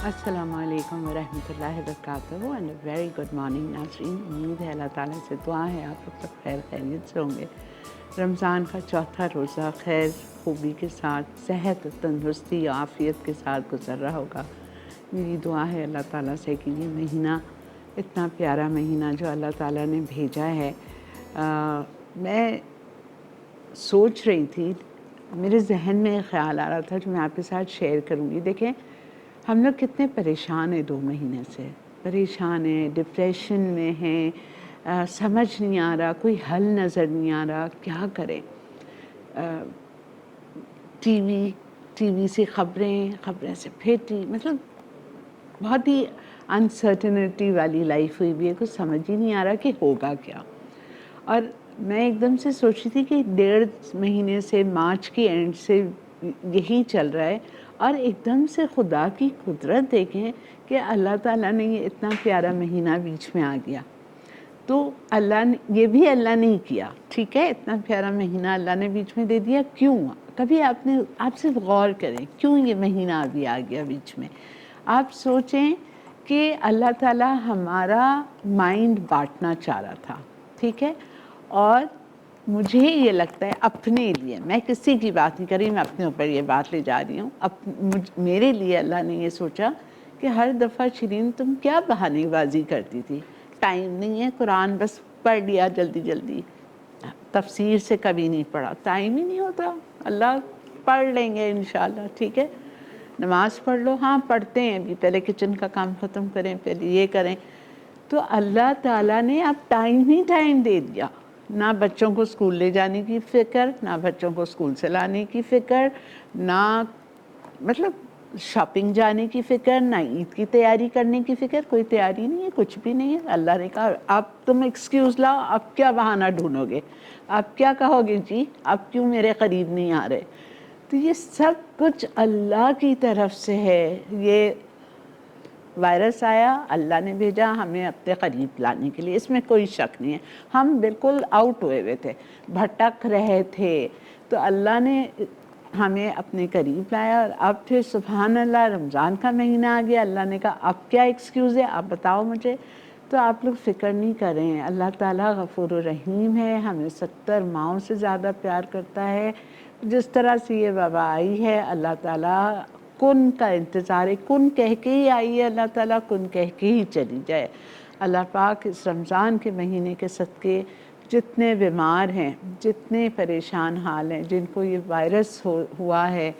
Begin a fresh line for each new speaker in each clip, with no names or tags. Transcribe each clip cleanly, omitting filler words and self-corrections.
अस्सलामुअलैकुम वरहमतुल्लाहि वबरकातुहू and very good morning नाज़रीन। उम्मीद है अल्लाह ताला से दुआ है आप लोग सब खैर खैरियत से होंगे। रमज़ान का चौथा रोज़ा खैर खूबी के साथ, सेहत, तंदुरुस्ती, आफ़ियत के साथ गुज़र रहा होगा। मेरी दुआ है अल्लाह ताला से कि ये महीना, इतना प्यारा महीना जो अल्लाह ताला ने भेजा है। मैं सोच रही थी, मेरे जहन में ख़्याल आ रहा था जो मैं आपके साथ शेयर करूँगी। देखें, हम लोग कितने परेशान हैं 2 महीने से, परेशान हैं, डिप्रेशन में हैं, समझ नहीं आ रहा, कोई हल नज़र नहीं आ रहा, क्या करें। टीवी से खबरें से फिर मतलब बहुत ही अनसर्टेनिटी वाली लाइफ हुई भी है, कुछ समझ ही नहीं आ रहा कि होगा क्या। और मैं एकदम से सोची थी कि 1.5 महीने से, मार्च की एंड से यही चल रहा है, और एकदम से खुदा की कुदरत देखें कि अल्लाह ताला ने ये इतना प्यारा महीना बीच में आ गया। तो अल्लाह ने, ये भी अल्लाह ने ही किया, ठीक है, इतना प्यारा महीना अल्लाह ने बीच में दे दिया। क्यों? कभी आप सिर्फ गौर करें, क्यों ये महीना अभी आ गया बीच में। आप सोचें कि अल्लाह ताला हमारा माइंड बांटना चाह रहा था, ठीक है। और मुझे ये लगता है अपने लिए, मैं किसी की बात नहीं कर रही, मैं अपने ऊपर ये बात ले जा रही हूँ। मेरे लिए अल्लाह ने ये सोचा कि हर दफ़ा शिरीन तुम क्या बहानेबाजी करती थी, टाइम नहीं है, कुरान बस पढ़ लिया जल्दी जल्दी, तफसीर से कभी नहीं पढ़ा, टाइम ही नहीं होता। अल्लाह पढ़ लेंगे इंशाल्लाह, ठीक है, नमाज़ पढ़ लो, हाँ पढ़ते हैं, अभी पहले किचन का काम ख़त्म करें, पहले ये करें। तो अल्लाह ताला ने अब टाइम ही टाइम दे दिया। ना बच्चों को स्कूल ले जाने की फ़िक्र, ना बच्चों को स्कूल से लाने की फ़िक्र, ना मतलब शॉपिंग जाने की फ़िक्र, ना ईद की तैयारी करने की फ़िक्र, कोई तैयारी नहीं है, कुछ भी नहीं है। अल्लाह ने कहा अब तुम एक्सक्यूज़ लाओ, अब क्या बहाना ढूंढोगे, अब क्या कहोगे जी, अब क्यों मेरे करीब नहीं आ रहे। तो ये सब कुछ अल्लाह की तरफ से है। ये वायरस आया, अल्लाह ने भेजा हमें अपने करीब लाने के लिए, इसमें कोई शक नहीं है। हम बिल्कुल आउट हुए हुए थे, भटक रहे थे, तो अल्लाह ने हमें अपने करीब लाया। और अब फिर सुभान अल्लाह, रमज़ान का महीना आ गया, अल्लाह ने कहा अब क्या एक्सक्यूज़ है, आप बताओ मुझे। तो आप लोग फ़िक्र नहीं करें, अल्लाह ताला गफ़ूर रहीम है, हमें 70 माओं से ज़्यादा प्यार करता है। जिस तरह से ये वबा आई है, अल्लाह ताला कुन का इंतज़ार है, कुन कह के ही आई है, अल्लाह ताला कुन कह के ही चली जाए। अल्लाह पाक इस रमज़ान के महीने के सदक़े जितने बीमार हैं, जितने परेशान हाल हैं, जिनको ये वायरस हुआ है,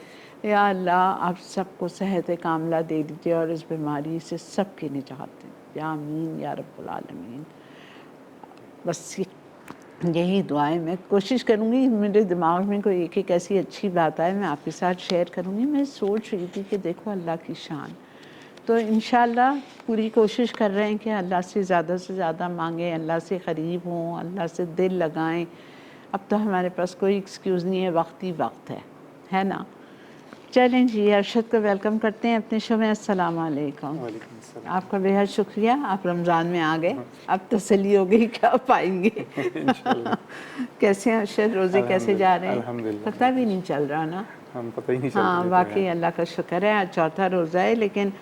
या अल्लाह आप सबको सेहत कामला दे दीजिए और इस बीमारी से सबकी निजात दें, या आमीन या रब्बुल आलमीन। बस यही दुआएं मैं कोशिश करूँगी, मेरे दिमाग में कोई एक ऐसी अच्छी बात आए, मैं आपके साथ शेयर करूँगी। मैं सोच रही थी कि देखो अल्लाह की शान, तो इंशाल्लाह पूरी कोशिश कर रहे हैं कि अल्लाह से ज़्यादा मांगें, अल्लाह से क़रीब हों, अल्लाह से दिल लगाएं। अब तो हमारे पास कोई एक्सक्यूज़ नहीं है, वक्त ही वक्त है ना। चलें जी, अरशद को वेलकम करते हैं अपने शो में। अस्सलाम वालेकुम। आपका बेहद शुक्रिया, आप रमज़ान में आ गए, अब तसल्ली हो गई कि आप आएंगे। कैसे हैं अरशद, रोज़े कैसे जा रहे हैं? पता भी नहीं चल रहा ना।
पता ही नहीं चल
हाँ वाकई अल्लाह का शुक्र है, आज चौथा रोज़ा है, लेकिन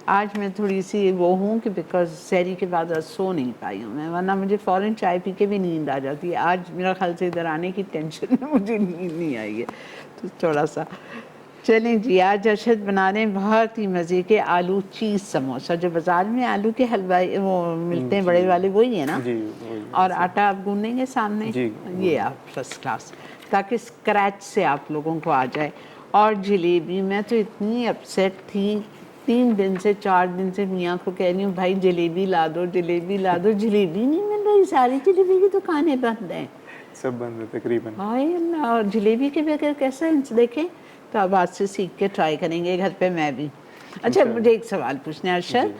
आज मैं थोड़ी सी वो हूँ कि बिकॉज सहरी के बाद आज सो नहीं पाई हूँ मैं, वरना मुझे फ़ौरन चाय पी के भी नींद आ जाती है। आज मेरा ख्याल से इधर आने की टेंशन में मुझे नींद नहीं आई है, तो थोड़ा सा। चलें जी, आज अरशद बना रहे हैं बहुत ही मज़े के आलू चीज़ समोसा, जो बाज़ार में आलू के हलवाई वो मिलते हैं बड़े वाले, वही है ना।
जी वही।
और आटा आप गूँधेंगे सामने
जी,
ये आप फर्स्ट क्लास, ताकि स्क्रैच से आप लोगों को आ जाए। और जलेबी, मैं तो इतनी अपसेट थी, 3 दिन से 4 दिन से मियाँ को कह रही हूँ भाई जलेबी ला दो, जलेबी ला दो, जलेबी नहीं मिल रही, सारी जलेबी की दुकानें बंद हैं,
सब बंद है तकरीबन।
हाय अल्लाह। और जलेबी के बगैर कैसे देखें, तो अब आज से सीख के ट्राई करेंगे घर पे मैं भी। अच्छा, मुझे एक सवाल पूछना है अरशद,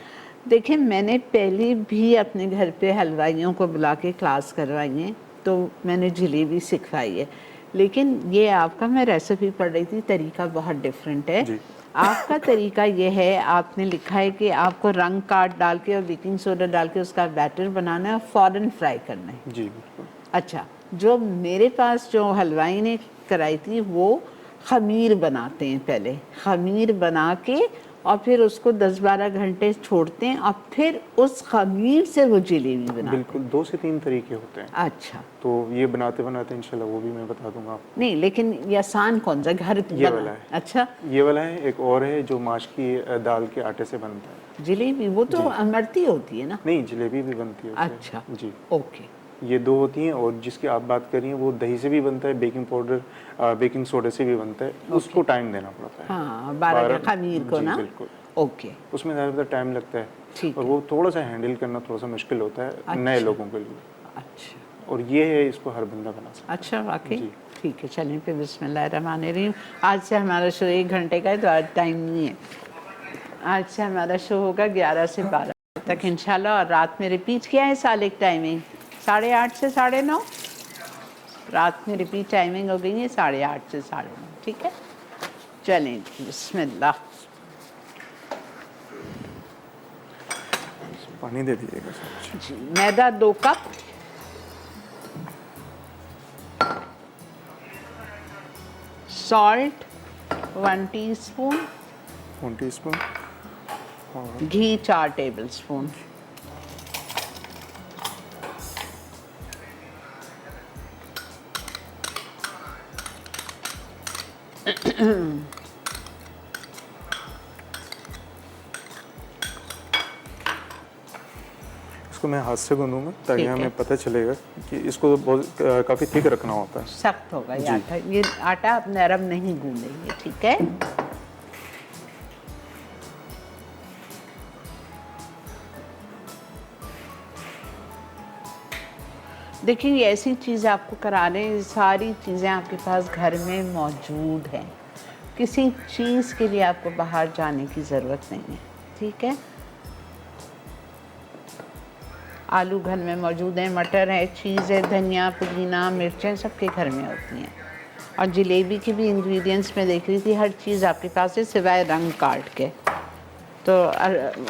देखें मैंने पहले भी अपने घर पे हलवाइयों को बुला के क्लास करवाई है, तो मैंने जलेबी सिखवाई है, लेकिन ये आपका, मैं रेसिपी पढ़ रही थी, तरीका बहुत डिफरेंट है। आपका तरीका ये है, आपने लिखा है कि आपको रंग काट डाल के और बेकिंग सोडा डाल के उसका बैटर बनाना है और फ़ौरन फ्राई करना है।
जी बिल्कुल।
अच्छा, जो मेरे पास जो हलवाई ने कराई थी वो ख़मीर बनाते हैं, पहले ख़मीर बना के और फिर उसको 10-12 घंटे छोड़ते हैं और फिर उस खमीर से वो जलेबी बनाते
बिल्कुल 2 से 3 तरीके होते हैं।
हैं। अच्छा,
तो ये बनाते बनाते इंशाल्लाह वो भी मैं बता दूंगा आपको।
नहीं लेकिन ये आसान कौन सा घर
ये वाला है।
अच्छा,
ये वाला है, एक और है जो माश की दाल के आटे से बनता है।
जलेबी वो तो अमरती होती है ना।
नहीं, जलेबी भी बनती है उससे।
अच्छा
जी,
ओके,
ये 2 होती हैं, और जिसकी आप बात कर रही हैं वो दही से भी बनता है, बेकिंग पाउडर बेकिंग सोडा से भी बनता है। उसको टाइम देना पड़ता है।
हाँ 12 खमीर को
जी,
ना।
बिल्कुल।
ओके,
उसमें ज़्यादा टाइम लगता है,
ठीक
और
है।
वो थोड़ा सा हैंडल करना थोड़ा सा मुश्किल होता है नए
अच्छा।
लोगों के लिए।
अच्छा
और ये है, इसको हर बंदा बना सकता
अच्छा, वाकई
जी।
ठीक है। चलें फिर बिस्मिल्लाहिर्रहमानिर्रहीम। आज से हमारा शो 1 घंटे का है, तो आज टाइम नहीं है। आज से हमारा शो होगा 11 से 12 तक इंशाल्लाह, और रात में रिपीट किया है सालिक टाइमिंग 8:30 से 9:30। रात में रिपीट टाइमिंग हो गई है 8:30 से 9:30, ठीक है। चलें बिस्मिल्लाह।
है। पानी दे दीजिएगा सर।
जी, मैदा 2 कप, सॉल्ट 1 टीस्पून,
1 टीस्पून,
घी 4 टेबलस्पून,
इसको मैं हाथ से गूंदूंगा ताकि
ठीक है।
हमें पता चलेगा कि इसको बहुत काफ़ी थिक रखना होता है।
सख्त होगा ये
जी।
आटा। ये आटा आप नरम नहीं गूंदेंगे, ठीक है। देखिए, ये ऐसी चीज़ आपको करा रहे हैं, सारी चीज़ें आपके पास घर में मौजूद हैं, किसी चीज़ के लिए आपको बाहर जाने की ज़रूरत नहीं है, ठीक है। आलू घर में मौजूद हैं, मटर है, चीज़ है, धनिया, पुदीना, मिर्चें सबके घर में होती हैं। और जलेबी के भी इंग्रेडिएंट्स में देख रही थी, हर चीज़ आपके पास है सिवाय रंग काट के। तो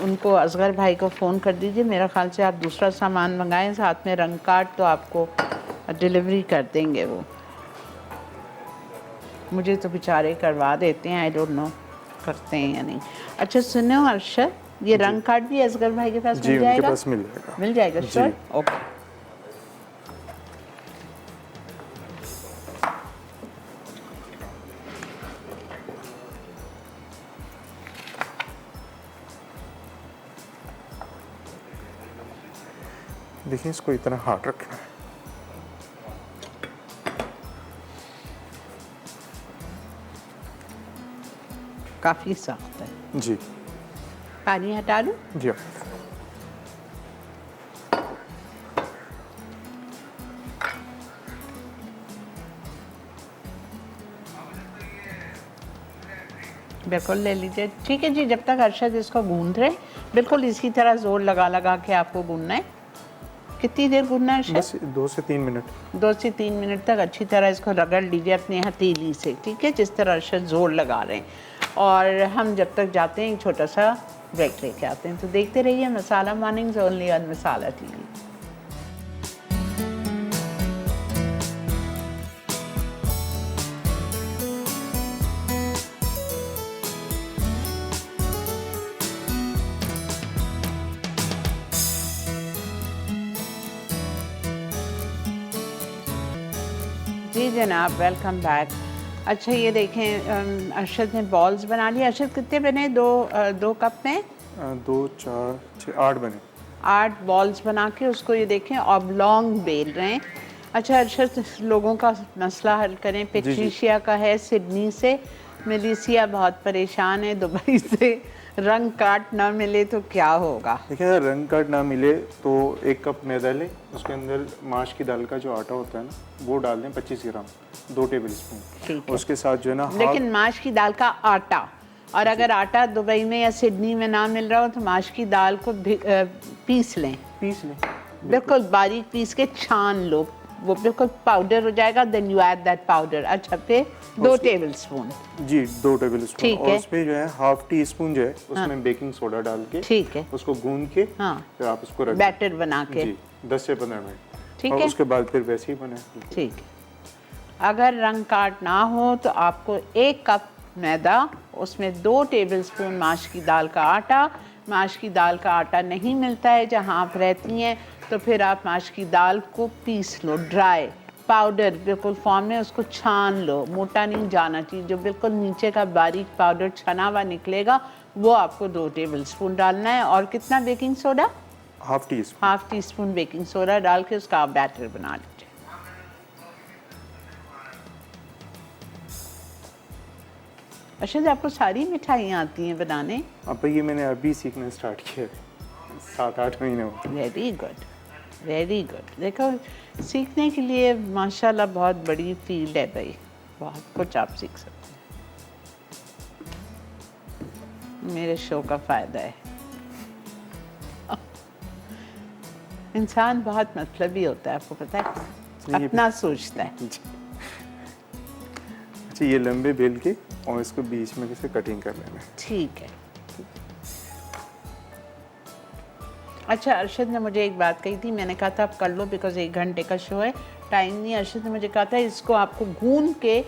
उनको असगर भाई को फ़ोन कर दीजिए, मेरा ख्याल से आप दूसरा सामान मंगाएं साथ में रंग कार्ड, तो आपको डिलीवरी कर देंगे वो। मुझे तो बेचारे करवा देते हैं, आई डोंट नो करते हैं या नहीं। अच्छा सुनो अरशद, ये रंग कार्ड भी असगर भाई के पास
जी,
मिल
उनके
जाएगा?
पास मिल जाएगा।
मिल जाएगा,
जी।
Sure, okay.
देखिए, इसको इतना हार्ड रखना है।
काफ़ी सख्त है।
जी
पानी हटा लूँ?
जी।
बिल्कुल ले लीजिए, ठीक है जी। जब तक अरशद इसको गूंद रहे, बिल्कुल इसी तरह जोर लगा लगा के आपको गूंदना है। कितनी देर गूंदना है अरशद?
बस 2 से 3 मिनट।
2 से 3 मिनट तक अच्छी तरह इसको रगड़ लीजिए अपनी हथेली से, ठीक है, जिस तरह अरशद जोर लगा रहे हैं। और हम जब तक जाते हैं एक छोटा सा ब्रेक लेके आते हैं, तो देखते रहिए Masala Mornings only on Masala TV. जी जनाब, वेलकम बैक। अच्छा ये देखें, अरशद ने बॉल्स बना लिए। अरशद कितने बने? 2 कप में
2 4 6 8 बने।
8 बॉल्स बना के उसको ये देखें ऑब्लॉन्ग बेल रहे हैं। अच्छा अरशद, लोगों का मसला हल करें। पेट्रिशिया का है सिडनी से, मेलिसिया बहुत परेशान है दुबई से। रंग काट ना मिले तो क्या होगा?
देखिए, अगर रंग कार्ड ना मिले तो 1 कप मैदा लें, उसके अंदर माश की दाल का जो आटा होता है ना, वो डाल दें 25 ग्राम, 2 टेबल स्पून।
ठीक है।
उसके साथ जो है ना
लेकिन माश की दाल का आटा, और अगर आटा दुबई में या सिडनी में ना मिल रहा हो तो माश की दाल को पीस लें,
पीस लें।
बिल्कुल बारीक पीस के छान लो, वो बिल्कुल पाउडर हो जाएगा। Then you add that powder. अच्छा फिर 2 टेबल स्पून।
जी, 2 टेबल स्पून।
ठीक
और
है।
उसमें जो है हाफ टी स्पून जो है उसमें बेकिंग सोडा डाल के,
ठीक है,
उसको गूंद के,
हाँ,
फिर आप उसको रख दें।
बैटर बना के।
जी, 10 से 15 मिनट।
ठीक
और
है।
उसके बाद फिर वैसे ही बने।
ठीक है। अगर रंग काट ना हो तो आपको 1 कप मैदा, उसमें 2 टेबलस्पून माश की दाल का आटा। माश की दाल का आटा नहीं मिलता है जहाँ आप रहती हैं, तो फिर आप माश की दाल को पीस लो, ड्राई पाउडर बिल्कुल फॉर्म में, उसको छान लो, मोटा नहीं जाना चाहिए, जो बिल्कुल नीचे का बारीक पाउडर छना हुआ निकलेगा वो आपको 2 टेबलस्पून डालना है। और कितना baking soda?
Half tea spoon.
Half tea spoon baking soda डाल के उसका आप बैटर बना लीजिए। अच्छा, आपको सारी मिठाइयाँ आती हैं बनाने?
अब ये मैंने अभी सीखना स्टार्ट किया है, 7-8 महीने हुए।
Very good, very good. देखो, सीखने के लिए माशाल्लाह बहुत बड़ी फील्ड है भाई, बहुत कुछ आप सीख सकते हैं। मेरे शो का फ़ायदा है। इंसान बहुत मतलबी होता है, आपको पता है, अपना सोचता है।
अच्छा, ये लंबे बेल के और इसको बीच में से कटिंग कर लेना है।
ठीक है। अच्छा, अरशद ने मुझे एक बात कही थी, मैंने कहा था आप कर लो बिकॉज 1 घंटे का शो है, टाइम नहीं। अरशद ने मुझे कहा था इसको आपको गूंद के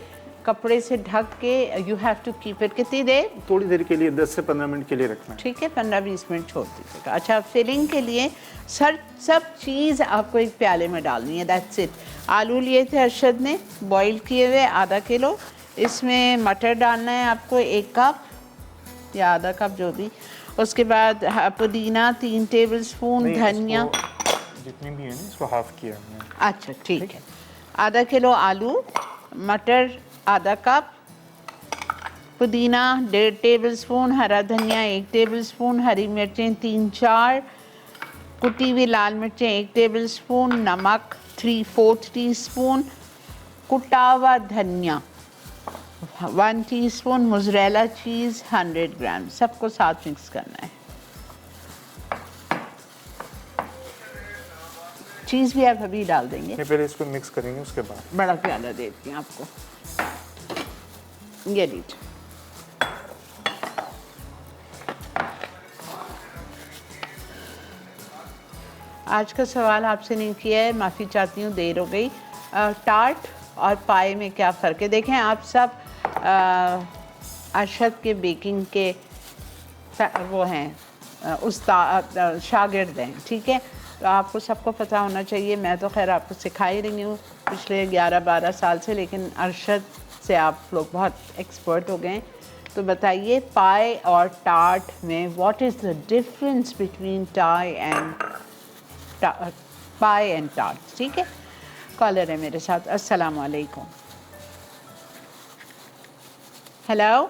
कपड़े से ढक के you have to keep it, कितनी देर?
थोड़ी देर के लिए, 10 से 15 मिनट के लिए रखना है।
ठीक है, 15-20 मिनट छोड़ दीजिएगा। अच्छा, फिलिंग के लिए सब चीज़ आपको एक प्याले में डालनी है, दैट्स इट। आलू लिए थे अरशद ने बॉईल किए हुए ½ किलो, इसमें मटर डालना है आपको 1 कप या ½ कप जो भी। उसके बाद पुदीना 3 टेबलस्पून, धनिया
जितनी भी है ना इसको हाफ किया हमने।
अच्छा ठीक है। ½ किलो आलू, मटर ½ कप, पुदीना 1.5 टेबलस्पून, हरा धनिया 1 टेबलस्पून, हरी मिर्चें 3-4, कुटी हुई लाल मिर्चें 1 टेबलस्पून, नमक 3/4 टीस्पून, कुटा हुआ धनिया 1 टीस्पून, मोज़रेला चीज़ 100 ग्राम, सबको साथ मिक्स करना है। चीज़ भी आप अभी डाल देंगे?
पहले इसको मिक्स करेंगे, उसके बाद।
बड़ा प्याला देती हूँ आपको, ये लीजिए। आज का सवाल आपसे नहीं किया है, माफ़ी चाहती हूँ, देर हो गई। टार्ट और पाए में क्या फ़र्क है? देखें, आप सब अरशद के बेकिंग के वो हैं, उस्ताद शागिर्द हैं, ठीक है? तो आपको सबको पता होना चाहिए। मैं तो खैर आपको सिखा ही रही हूँ पिछले 11-12 साल से, लेकिन अरशद से आप लोग बहुत एक्सपर्ट हो गए हैं। तो बताइए, पाए और टार्ट में what is the difference between पाए एंड टार्ट? ठीक है, कॉलर है मेरे साथ। अस्सलाम वालेकुम। हेलो।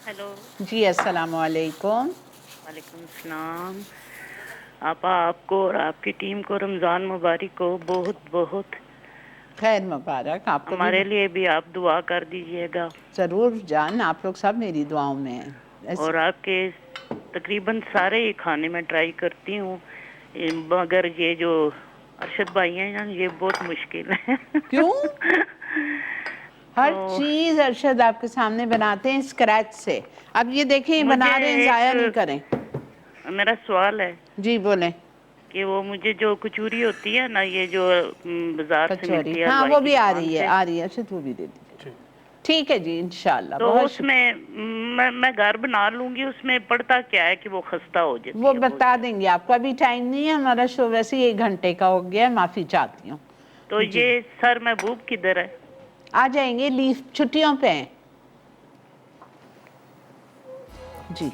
हेलो
जी, अस्सलाम वालेकुम।
वालेकुम सलाम। आपको और आपकी टीम को रमज़ान मुबारक हो, बहुत बहुत
खैर मुबारक आपको।
हमारे लिए भी आप दुआ कर दीजिएगा।
ज़रूर जान, आप लोग सब मेरी दुआओं में हैं।
और आपके तकरीबन सारे ही खाने में ट्राई करती हूँ, मगर ये जो अरशद भाई हैं ना, ये बहुत मुश्किल है।
क्यों? हर चीज़ अरशद आपके सामने बनाते हैं स्क्रैच से। अब ये देखें, बना रहे हैं, ज़ाया नहीं करें।
मेरा सवाल है
जी बोलें।
कि वो मुझे जो कचौरी होती है ना, ये जो बाजार से मिलती है,
हाँ
हलवाई
वो
की
भी आ
दुकान
रही है,
से,
आ रही है। अच्छा, वो भी दे दीजिए। ठीक है जी, इंशाल्लाह।
तो
बहुत
उसमें मैं घर बना लूंगी। उसमें पड़ता क्या है कि वो खस्ता हो जाती
वो
है?
बता देंगे आपको, अभी टाइम नहीं है, हमारा शो वैसे ही 1 घंटे का हो गया है, माफ़ी चाहती हूँ।
तो ये सर महबूब किधर है?
आ जाएंगे, लीव छुट्टियों पे हैं जी,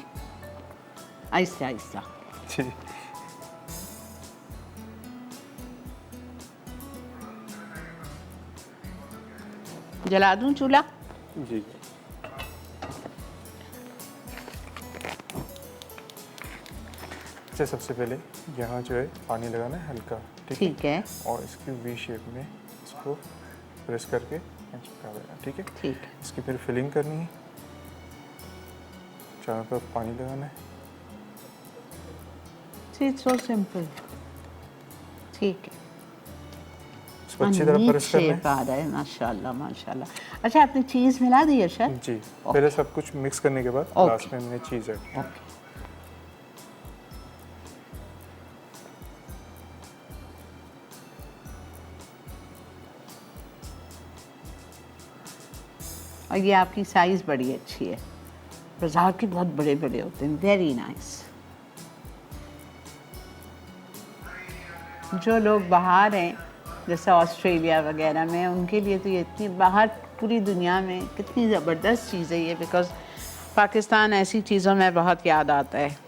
आहिस्ता आहिस्ता।
जी।
जला दूं चूल्हा?
जी। अच्छा, सबसे पहले यहाँ जो है पानी लगाना है हल्का,
ठीक है।
और इसकी वी शेप में इसको प्रेस करके चिपका देना, ठीक है?
ठीक है।
इसकी फिर फिलिंग करनी है, चारों तरफ पानी लगाना है।
It's so simple. ठीक है।
इसको अच्छी तरह प्रेस करना है।
आ रहा है, माशाल्लाह माशाल्लाह। अच्छा, आपने चीज़ मिला दी है सर?
जी, पहले सब कुछ मिक्स करने के बाद लास्ट में हमने चीज़ ऐड की।
ओके। और ये आपकी साइज़ बड़ी अच्छी है। बाजार के बहुत बड़े बड़े होते हैं, वेरी नाइस। जो लोग बाहर हैं जैसे ऑस्ट्रेलिया वगैरह में, उनके लिए तो ये इतनी बाहर पूरी दुनिया में कितनी ज़बरदस्त चीज़ है ये, बिकॉज़ पाकिस्तान ऐसी चीज़ों में बहुत याद आता है।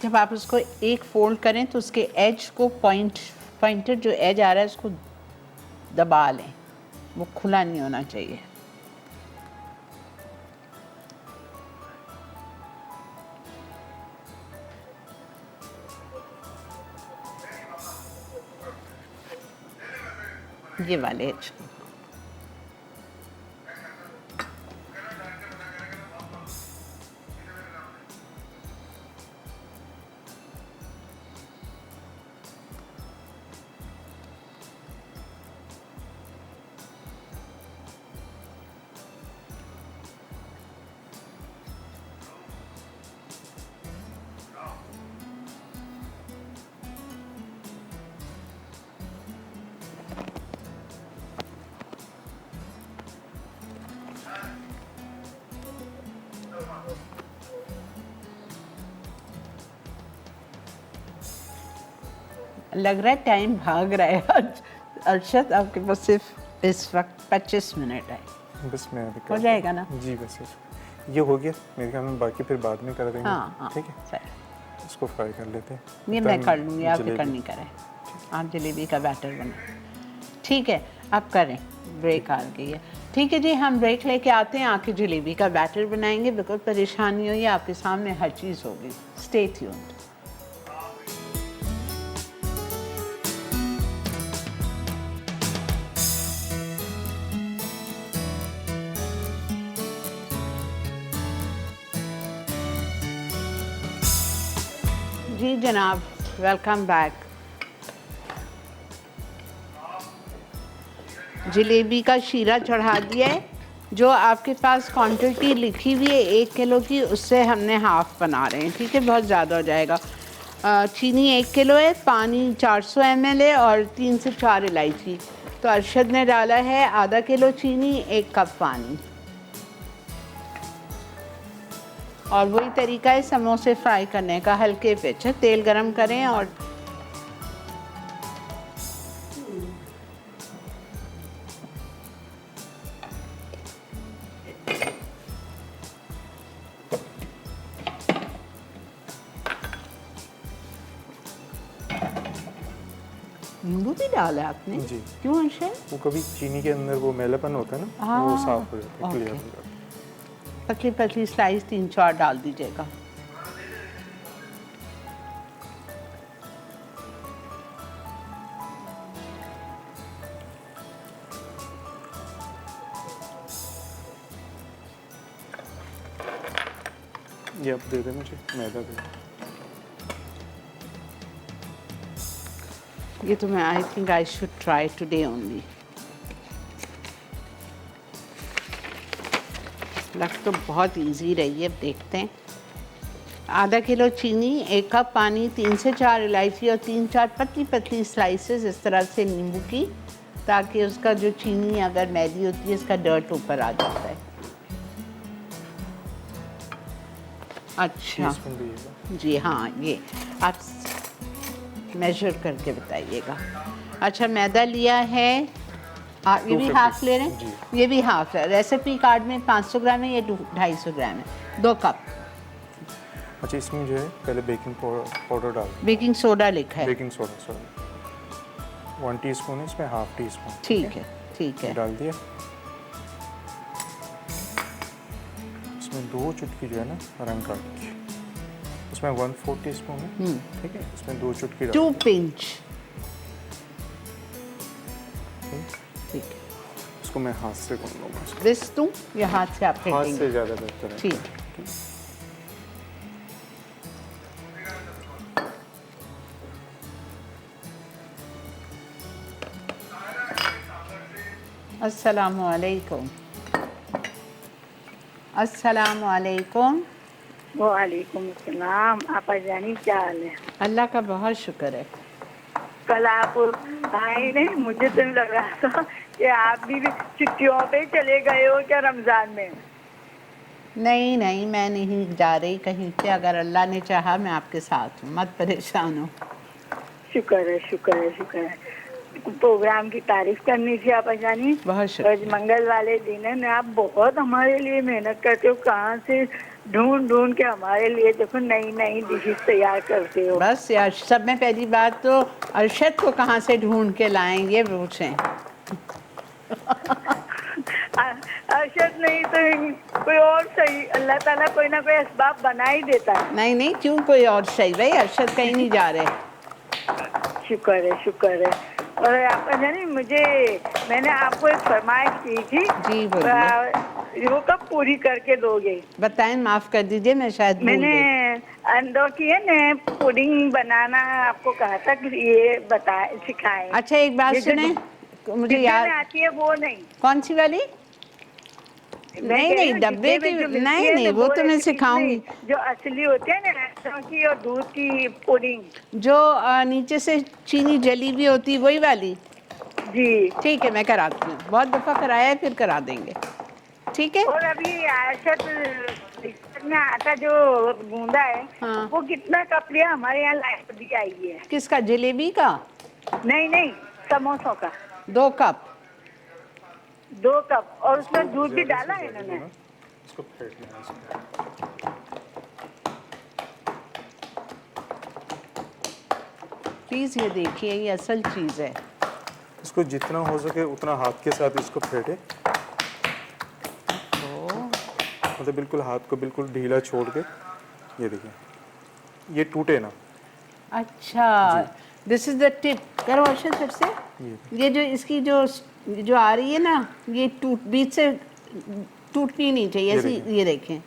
जब आप उसको एक फोल्ड करें तो उसके एज को पॉइंटेड जो एज आ रहा है उसको दबा लें, वो खुला नहीं होना चाहिए। ये वाले एज को। लग रहा है टाइम भाग रहा है आज। अरशद आपके पास सिर्फ इस वक्त 25 मिनट है,
बस मैं अभी
हो जाएगा ना?
जी बस ये हो गया मेरे ख्याल में, बाकी फिर बाद में कर देंगे।
हाँ
ठीक है,
सही।
इसको फ्राई कर लेते हैं।
ये
तब
मैं कर लूँगी, आप
जलेबी-
फिक्र नहीं करें। आप जलेबी का बैटर बनाएं, ठीक है? आप करें, ब्रेक आ गई है। ठीक है जी, हम ब्रेक लेके आते हैं, आके जलेबी का बैटर बनाएंगे। बिल्कुल परेशानी हुई, आपके सामने हर चीज़ होगी। Stay tuned. जी जनाब, वेलकम बैक। जलेबी का शीरा चढ़ा दिया है। जो आपके पास क्वांटिटी लिखी हुई है 1 किलो की, उससे हमने हाफ़ बना रहे हैं, ठीक है? बहुत ज़्यादा हो जाएगा। चीनी 1 किलो है, पानी 400 ml है और 3 से 4 इलायची। तो अरशद ने डाला है आधा किलो चीनी, 1 कप पानी। और वही तरीका है समोसे फ्राई करने का, हल्के पे तेल गरम करें और नींबू भी डाला आपने?
जी।
क्यों अरशद?
वो कभी चीनी के अंदर वो मैलापन होता है ना, वो साफ हो जाता है, क्लियर हो जाता है।
पतली पतली स्लाइस 3-4 डाल दीजिएगा।
ये आप दे दें मुझे, मैदा दे दें।
ये तो मैं I think I should try today only. लग तो बहुत इजी रही है, अब देखते हैं। आधा किलो चीनी, 1 कप पानी, 3 से 4 इलायची और 3-4 पतली पतली स्लाइसेस इस तरह से नींबू की, ताकि उसका जो चीनी अगर मैदी होती है इसका डर्ट ऊपर आ जाता है। अच्छा
टीस्पून दीजिएगा।
जी हाँ, ये आप मेजर करके बताइएगा। अच्छा, मैदा लिया है, ये भी
250
हाफ ले रहे हैं?
जी।
ये भी हाफ है। रेसिपी कार्ड में 500 ग्राम है, ये 250 ग्राम है। 2 कप।
अच्छा, इसमें जो है पहले बेकिंग पाउडर डाल दें।
बेकिंग सोडा लिखा है।
बेकिंग सोडा, सॉरी, 1 टीस्पून है, इसमें हाफ टीस्पून।
ठीक है, ठीक है।
डाल दिया। इसमें 2 चुटकी जो है ना रंग काट की, उसमें 1/4 टीस्पून है, ठीक है? इसमें 2 चुटकी डाल
2 पिंच। ठीक है।
इसको मैं हाथ से कर लूँगा।
विस्क दूँ या हाथ से आप
हाथ
फेंटेंगे?
से ज़्यादा बेहतर है।
ठीक। अस्सलामुअलैकुम। अस्सलामुअलैकुम।
वालेकुम अस्सलाम। आपा जानी क्या हाल है?
अल्लाह का बहुत शुक्र है।
कल आप आए नहीं, मुझे तो लग रहा था कि आप भी छुट्टियों पे चले गए हो क्या रमजान में?
नहीं नहीं, मैं नहीं जा रही कहीं पे। अगर अल्लाह ने चाहा मैं आपके साथ हूँ, मत परेशान हो।
शुक्र है, शुक्र है, शुक्र है। प्रोग्राम की तारीफ करनी थी आपा जानी।
बहुत
आज
शुक्रिया।
मंगल वाले दिन है ना, आप बहुत हमारे लिए मेहनत करते हो। कहाँ से ढूंढ ढूंढ के हमारे लिए देखो नई नई डिशेस तैयार करते हो।
बस यार, सब में पहली बात तो अरशद को कहाँ से ढूंढ के लाएंगे पूछें।
अरशद नहीं तो कोई और सही, अल्लाह ताला कोई ना कोई असबाब बना ही देता है।
नहीं नहीं, क्यों कोई और सही भाई, अरशद कहीं नहीं जा रहे।
शुक्र है, शुक्र है। और आप जानी मैंने आपको एक फरमाइश की थी।
जी बोलिए।
वो कब पूरी करके दोगे?
बताएं, माफ़ कर दीजिए, मैं शायद भूल
मैंने
गई।
अंडों की है ना पुडिंग बनाना आपको कहा था कि ये बताए सिखाएं।
अच्छा एक बात
ये जो
सुने, मुझे
डिब्बे में
याद।
आती है वो नहीं।
कौन सी वाली?
मैं
नहीं
कह रही
नहीं,
हूँ
डब्बे
डिब्बे
की
में जो मिलती
नहीं
है
नहीं,
ना
वो
वो
तो मैं
रेसिपीज नहीं,
सिखाऊंगी।
जो असली होते हैं ना अंडों की और दूध की पुडिंग।
जो नीचे से चीनी जली भी होती, वही वाली।
जी।
ठीक है, मैं कराती हूँ, बहुत दफ़ा कराया है, फिर करा देंगे। ठीक है।
और अभी अरशद ने आटा जो गूंदा है
हाँ।
वो कितना कप लिया? हमारे यहाँ लाइट भी आई है।
किसका? जलेबी का?
नहीं नहीं, समोसों का।
2 कप।
2 कप। और
इसको
उसमें दूध भी
ज़्यादा से
डाला है
ज़्यादा जो
इन्होंने?
ना, इसको फेंटना है इसको।
प्लीज़ ये देखिए, ये असल चीज़ है।
इसको जितना हो सके उतना हाथ के साथ इसको फेंटे। मतलब बिल्कुल हाथ को बिल्कुल ढीला छोड़ के। ये देखिए, ये टूटे ना।
अच्छा, दिस इज़ द टिप। करो अर्शद फिर से। ये जो इसकी जो आ रही है ना, ये बीच से टूटनी नहीं चाहिए,
ये
ऐसी।
देखिए।
ये देखें।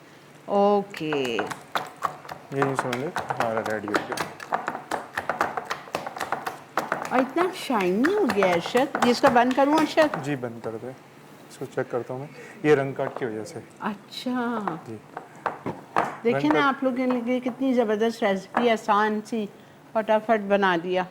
ओके।
ये नहीं समझ हमारा रेडी हो गया।
और इतना शाइनी हो गया अर्शद। ये इसका बंद करूँ अर्शद?
जी बंद कर दे। इसको चेक करता हूँ मैं, ये रंग काट की वजह से।
अच्छा,
जी।
देखिए
रंग
ना
का-
आप लोगों के लिए कितनी ज़बरदस्त रेसिपी, आसान सी, फटाफट बना लिया।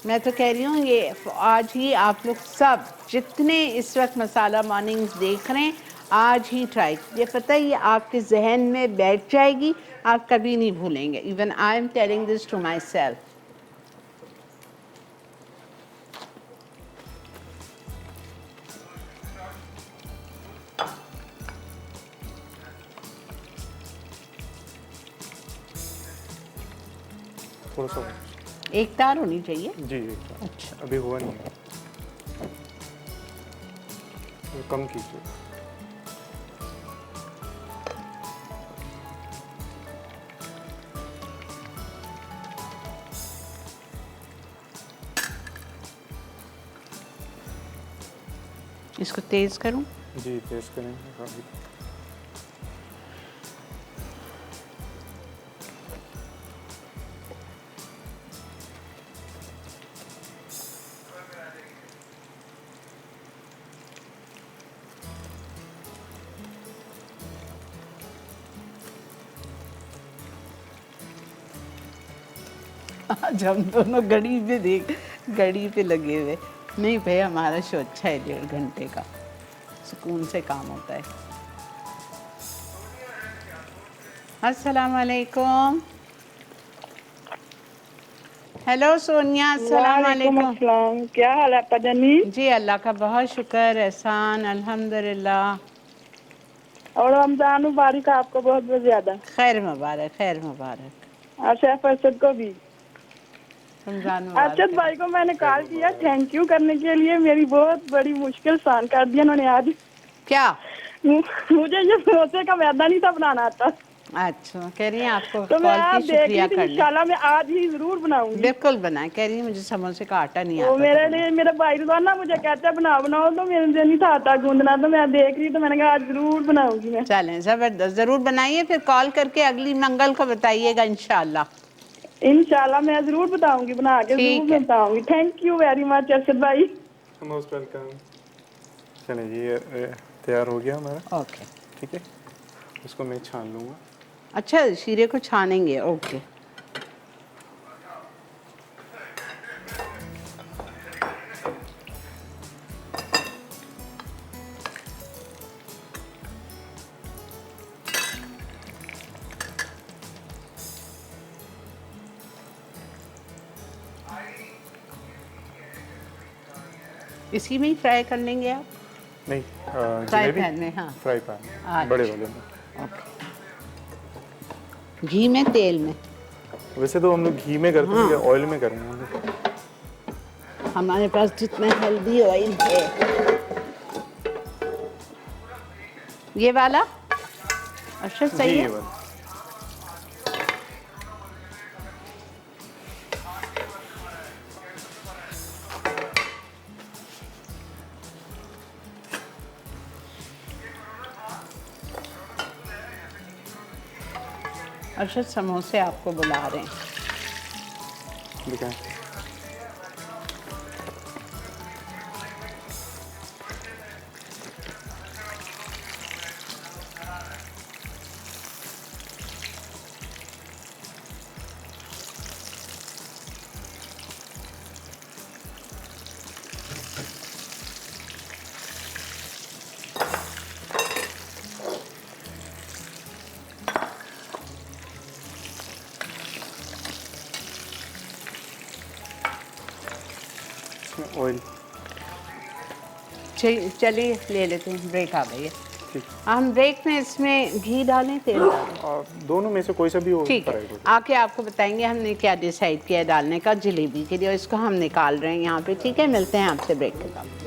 मैं तो कह रही हूँ ये आज ही आप लोग सब जितने इस वक्त मसाला मॉर्निंग्स देख रहे हैं, आज ही ट्राई कीजिए। पता है ये आपके जहन में बैठ जाएगी, आप कभी नहीं भूलेंगे। Even I am telling this to myself.
थोड़ा सा
एक तार होनी चाहिए।
जी एक बार।
अच्छा।
अभी हुआ नहीं है, ये कम कीजिए।
इसको तेज़ करूँ?
जी तेज करेंगे अभी।
आज हम दोनों घड़ी पे लगे हुए। नहीं भाई, हमारा शो अच्छा है, 1.5 घंटे का सुकून से काम होता है। अस्सलाम वालेकुम। हेलो सोनिया, अस्सलाम वालेकुम।
अस्सलाम। क्या हाल है पदनी?
जी अल्लाह का बहुत शुक्र, एहसान, अल्हम्दुलिल्लाह।
और रमजान मुबारक आपको बहुत बहुत ज्यादा।
खैर मुबारक, खैर मुबारक।
और सैफ अरशद को भी।
रमजान मुबारक
अरशद
है।
भाई को मैंने कॉल किया थैंक यू करने के लिए। मेरी बहुत बड़ी मुश्किल आसान कर दी उन्होंने आज।
क्या?
मुझे ये समोसे का मैदा नहीं था बनाना आता।
अच्छा, कह रही हैं आपको
तो मैं
कॉल
आप
की,
देख
शुक्रिया
रही थी,
कर लें।
इंशाल्लाह मैं आज ही जरूर बनाऊंगी।
बिल्कुल बनाए। कह रही है मुझे समोसे का आटा नहीं
तो
आता
मेरे
था
लिए मेरा भाई ना मुझे कहता है बनाओ, तो मेरे लिए नहीं था आटा गूंदना। तो मैं देख रही, तो मैंने कहा आज जरूर बनाऊंगी मैं।
चलें, ज़बरदस्त, ज़रूर बनाइए, फिर कॉल करके अगली मंगल को बताइएगा इंशाल्लाह।
इंशाल्लाह मैं जरूर बताऊंगी, बना के
ठीक
जरूर
है।
बताऊंगी। Thank you very much Arshad भाई।
Most welcome. चलिए ये तैयार हो गया हमारा।
ओके।
ठीक है, उसको मैं छान लूँगा।
अच्छा, शीरे को छानेंगे, ओके। इसी में ही फ्राई कर लेंगे आप?
नहीं,
फ्राई
जलेबी
पैन में, हाँ।
फ्राई पैन
अच्छा।
बड़े वाले में।
ओके। घी में, तेल में?
वैसे तो हम लोग घी में करते हैं,
हाँ।
या ऑयल में करेंगे हम लोग?
हमारे पास जितना हेल्दी ऑयल है। ये वाला अच्छा सही
जी,
है।
ये वाला।
अरशद समोसे आपको बुला रहे हैं।
दिखाएं। ऑयल।
चलिए ले लेते हैं, ब्रेक आ गई है।
ठीक।
हम ब्रेक में इसमें घी डालें, तेल डालें?
और दोनों में से कोई सा भी हो।
ठीक है, आके आपको बताएंगे हमने क्या डिसाइड किया डालने का जलेबी के लिए, और इसको हम निकाल रहे हैं यहाँ पे। ठीक है, मिलते हैं आपसे ब्रेक के बाद।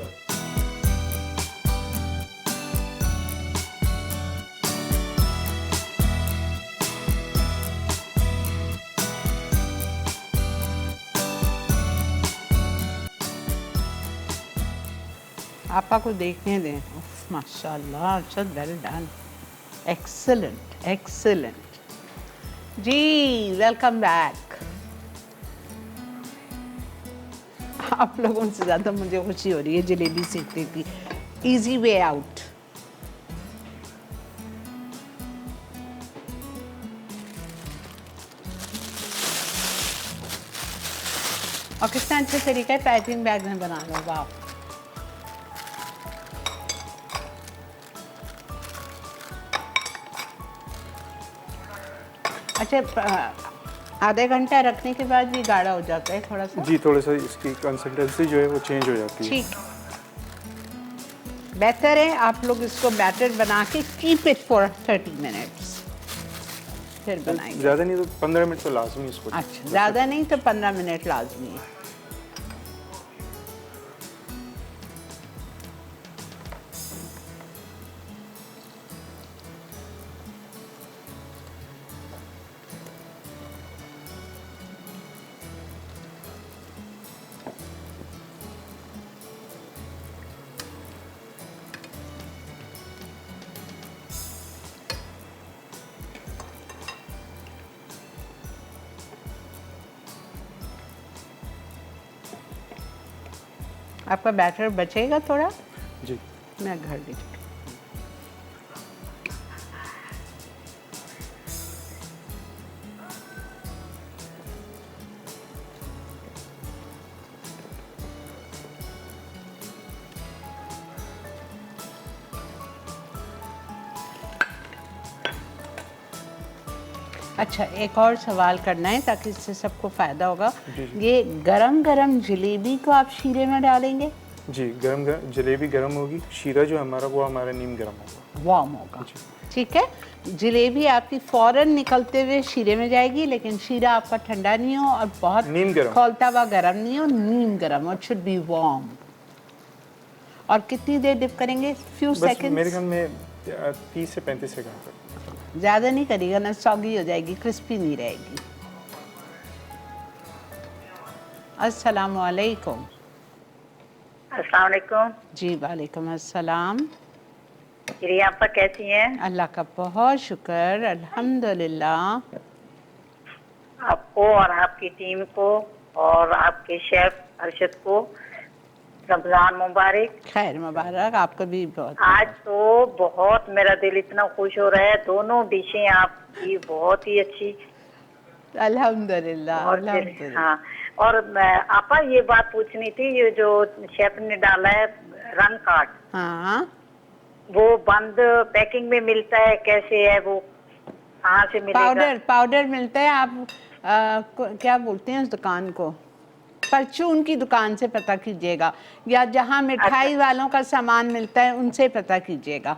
आपा को देखने दें। उफ, माशाल्लाह, Arshad, well done, excellent excellent. जी वेलकम बैक। आप लोगों से ज़्यादा मुझे खुशी हो रही है जलेबी सीखने की। Easy way out. और कितना अच्छा तरीका है, पैकिंग बैग में बना लो। वाह, अच्छा, आधे घंटा रखने के बाद भी गाढ़ा हो जाता है थोड़ा सा?
जी, थोड़ा सा इसकी कंसिस्टेंसी जो है वो चेंज हो जाती है।
ठीक, बेहतर है आप लोग इसको बैटर बना के कीप इट फॉर 30 मिनट्स, फिर बनाएंगे।
ज़्यादा नहीं तो 15 मिनट तो लाजमी इसको।
अच्छा, ज़्यादा नहीं तो 15 मिनट लाजमी है। आपका बैटर बचेगा थोड़ा?
जी।
मैं घर ले जाऊँ। अच्छा, एक और सवाल करना है ताकि इससे सबको फ़ायदा होगा। ये गरम गरम जलेबी को आप शीरे में डालेंगे?
जी, गरम गरम जलेबी गरम होगी, शीरा जो हमारा वो हमारा नीम गरम होगा,
वार्म होगा। ठीक है, जलेबी आपकी फौरन निकलते हुए शीरे में जाएगी, लेकिन शीरा आपका ठंडा नहीं हो और बहुत
नीम गरम,
खौलता हुआ गरम नहीं हो, नीम गरम और शुड बी वार्म। और कितनी देर डिप करेंगे? Few seconds?
मेरे ख्याल में 30 से 35 सेकंड तक।
ज़्यादा नहीं करिएगा ना, सॉगी हो जाएगी, क्रिस्पी नहीं रहेगी। अस्सलाम वालेकुम।
अस्सलाम वालेकुम।
जी वालेकुम अस्सलाम।
आपा कैसी हैं?
अल्लाह का बहुत शुक्र, अल्हम्दुलिल्लाह।
आपको और आपकी टीम को और आपके शेफ अरशद को रमजान मुबारक।
खैर मुबारक, आपका भी बहुत।
आज तो बहुत मेरा दिल इतना खुश हो रहा है, दोनों डिशें आपकी बहुत ही अच्छी।
अल्हम्दुलिल्लाह
और फिर
अल्हम्दुलिल्लाह।
हाँ, और आपा ये बात पूछनी थी, ये जो शेफ ने डाला है रंग काट,
हाँ,
वो बंद पैकिंग में मिलता है, कैसे है वो, कहाँ से मिलेगा?
पाउडर पाउडर मिलता है। आप क्या बोलते हैं उस दुकान को? परचून की दुकान से पता कीजिएगा, या जहाँ मिठाई वालों का सामान मिलता है उनसे पता कीजिएगा।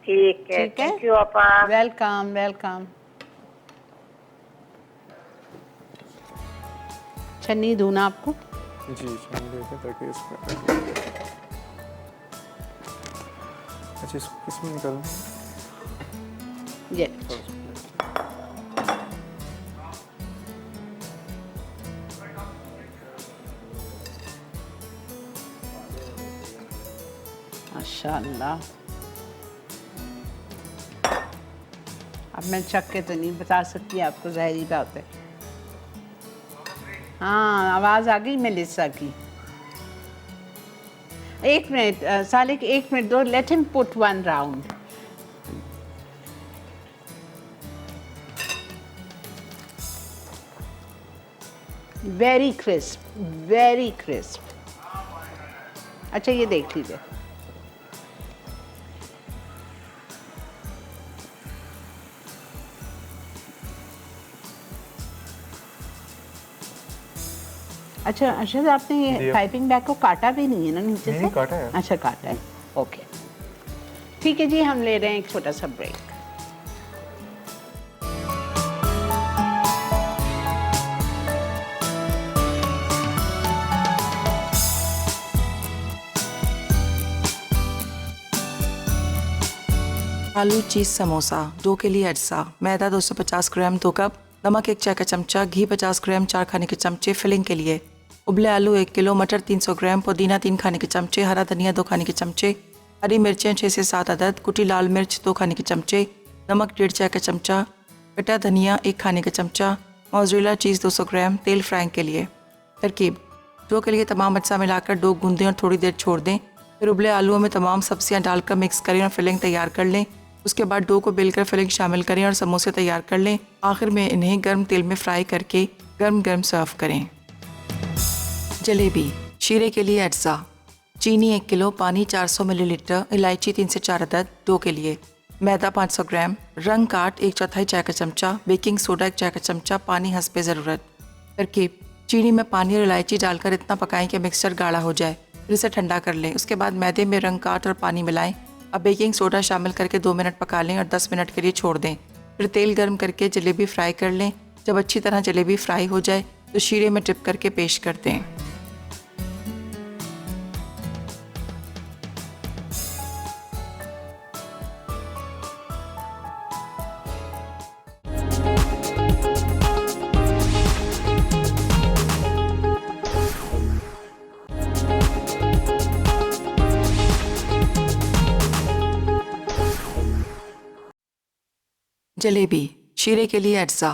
ठीक है,
ठीक है,
थैंक यू आपा।
Welcome welcome. छन्नी दूँ ना आपको?
जी छान देते ताकि इसमें। अच्छा इसको किसमें निकालूं?
ये माशाअल्लाह। अब मैं चख के तो नहीं बता सकती आपको, जहरी बात है। हाँ, आवाज़ आ गई मेलिसा की। एक मिनट सालिक, एक मिनट दो, let him put one round. Very crisp, very crisp. अच्छा ये देख लीजिए। अच्छा अरशद, आपने ये पाइपिंग बैग को काटा भी नहीं है ना नीचे से?
नहीं काटा है।
अच्छा काटा है, ओके ठीक है जी। हम ले रहे हैं एक छोटा सा ब्रेक।
आलू चीज़ समोसा, डो के लिए अज्जा, मैदा 250 ग्राम 2 कप, नमक 1 चाय का चमचा, घी 50 ग्राम 4 खाने के चमचे। फिलिंग के लिए उबले आलू 1 किलो, मटर 300 ग्राम, पुदीना 3 खाने के चमचे, हरा धनिया 2 खाने के चमचे, हरी मिर्चें 6 से 7 अदद, कुटी लाल मिर्च 2 खाने के चमचे, नमक 1.5 चाय का चमचा, कटा धनिया 1 खाने का चमचा, मोज़रेला चीज़ 200 ग्राम। तेल फ्राइंग के लिए। तरकीब: डो के लिए तमाम अज्जा मिलाकर डो गूंद दें और थोड़ी देर छोड़ दें। फिर उबले आलूओं में तमाम सब्जियां डालकर मिक्स करें और फिलिंग तैयार कर लें। उसके बाद डो को बेलकर फिलिंग शामिल करें और समोसे तैयार कर लें। आखिर में इन्हें गर्म तेल में फ्राई करके गर्म गर्म सर्व करें। जलेबी, शीरे के लिए अज्जा, चीनी 1 किलो, पानी 400 मिलीलीटर, इलायची 3 से 4 अदद। डो के लिए मैदा 500 ग्राम, रंग काट 1/4 चाय का चमचा, बेकिंग सोडा 1 चाय का चमचा, पानी हस्बे ज़रूरत। तरकीब: चीनी में पानी और इलायची डालकर इतना पकाएं कि मिक्सचर गाढ़ा हो जाए, फिर इसे ठंडा कर लें। उसके बाद मैदे में रंग काट और पानी मिलाएं। अब बेकिंग सोडा शामिल करके 2 मिनट पका लें और 10 मिनट के लिए छोड़ दें। फिर तेल गर्म करके जलेबी फ्राई कर लें। जब अच्छी तरह जलेबी फ्राई हो जाए तो शीरे में डिप करके पेश कर दें। जलेबी, शीरे के लिए अज्जा,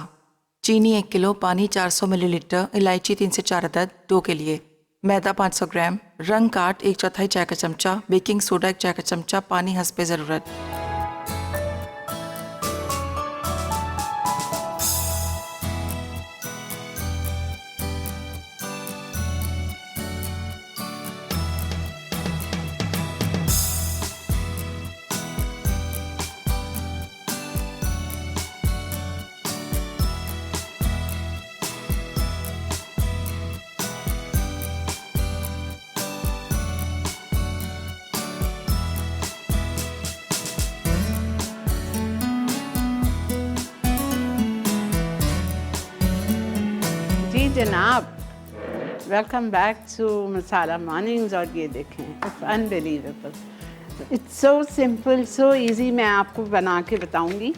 चीनी 1 किलो, पानी 400 मिलीलीटर, इलायची 3 से 4 अदद। डो के लिए मैदा 500 ग्राम, रंग काट 1/4 चाय का चमचा, बेकिंग सोडा 1 चाय का चमचा, पानी हस्बे ज़रूरत।
जी जनाब, welcome back to Masala Mornings. और ये देखें, it's unbelievable, it's so simple, so easy. मैं आपको बना के बताऊंगी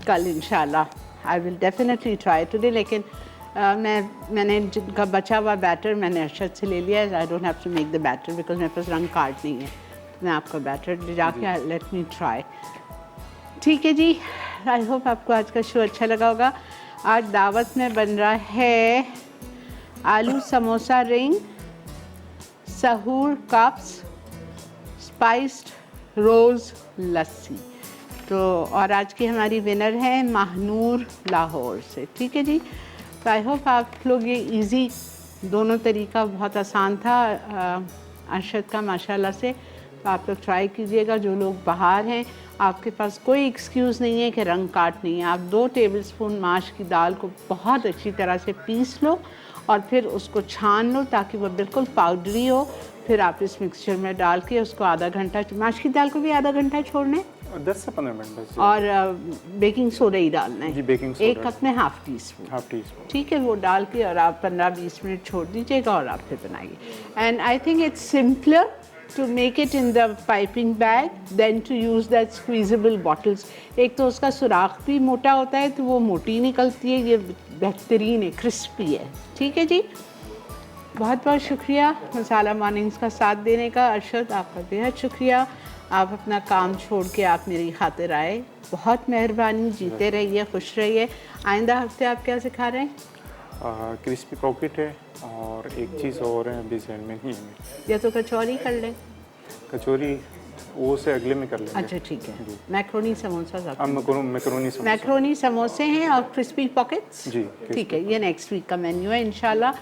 कल इंशाल्लाह। I will definitely try today. लेकिन मैंने जिनका बचा हुआ बैटर मैंने अरशद से ले लिया है। I don't have to make the batter because मेरे पास रंग कार्ड नहीं है। मैं आपका बैटर ले जाके लेट मी ट्राई। ठीक है जी, आई होप आपको आज का शो अच्छा लगा होगा। आज दावत में बन रहा है आलू समोसा रिंग, सहूर कप्स स्पाइस्ड रोज़ लस्सी। तो और आज की हमारी विनर है महानूर लाहौर से। ठीक है जी, तो आई होप आप लोग ये इजी दोनों तरीका बहुत आसान था अरशद का माशाल्लाह से, तो आप लोग ट्राई कीजिएगा। जो लोग बाहर हैं, आपके पास कोई एक्सक्यूज़ नहीं है कि रंग काट नहीं है। आप 2 टेबलस्पून माश की दाल को बहुत अच्छी तरह से पीस लो और फिर उसको छान लो ताकि वो बिल्कुल पाउडरी हो। फिर आप इस मिक्सचर में डाल के उसको आधा घंटा, माश की दाल को भी आधा घंटा छोड़ना है
10 से 15 मिनट बस।
और बेकिंग सोडा ही डालना है
जी, बेकिंग सोडा
1 कप में half tea spoon.
Half tea spoon.
ठीक है, वो डाल के और आप 15-20 मिनट छोड़ दीजिएगा और आप फिर बनाइए। And I think it's simpler to make it in the piping bag then to use that squeezable bottles. एक तो उसका सुराख भी मोटा होता है तो वो मोटी निकलती है, ये बेहतरीन है, क्रिस्पी है। ठीक है जी, बहुत बहुत शुक्रिया मसाला मॉर्निंग्स का साथ देने का। अरशद, आपका बेहद शुक्रिया। आप अपना काम छोड़ के आप मेरी खातिर आए, बहुत मेहरबानी। जीते रहिए, खुश रहिए। आइंदा हफ्ते आप क्या सिखा रहे हैं?
क्रिस्पी पॉकेट है और एक चीज़ और है, अभी जहन में नहीं है मेरे।
या तो कचौरी कर लें।
कचौरी वो से अगले में कर लेंगे।
अच्छा ठीक है, मैक्रोनी समोसा
अब मैक्रोनी समोसा।
मैक्रोनी समोसे हैं और क्रिस्पी पॉकेट्स।
जी,
ठीक है, ये नेक्स्ट वीक का मेन्यू है इंशाल्लाह।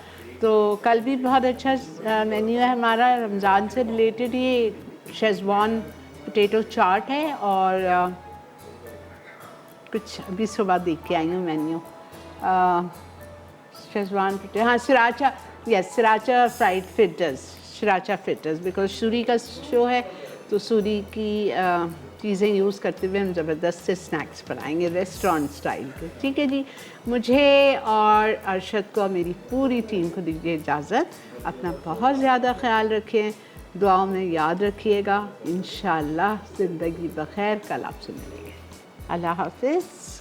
तो कल भी बहुत अच्छा मेन्यू है हमारा रमज़ान से रिलेटेड। ये शेज़वान पोटैटो चाट है और कुछ अभी सुबह देख के आई हूँ मेन्यू। शेज़वान पोटैटो, हाँ sriracha, yes sriracha fried fritters, sriracha fritters, because Suri का शो है तो सूरी की चीज़ें यूज़ करते हुए हम ज़बरदस्त से स्नैक्स बनाएंगे रेस्टोरेंट स्टाइल के। ठीक है जी, मुझे और अरशद को, मेरी पूरी टीम को दीजिए इजाज़त। अपना बहुत ज़्यादा ख्याल रखें, दुआओं में याद रखिएगा। इंशाअल्लाह ज़िंदगी बखैर, कल आपसे मिलेंगे। अल्लाह हाफ़िज़।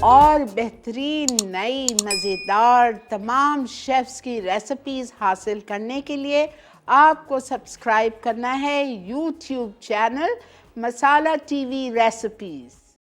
और बेहतरीन नई मज़ेदार तमाम शेफ़्स की रेसिपीज़ हासिल करने के लिए आपको सब्सक्राइब करना है यूट्यूब चैनल मसाला टीवी रेसिपीज़।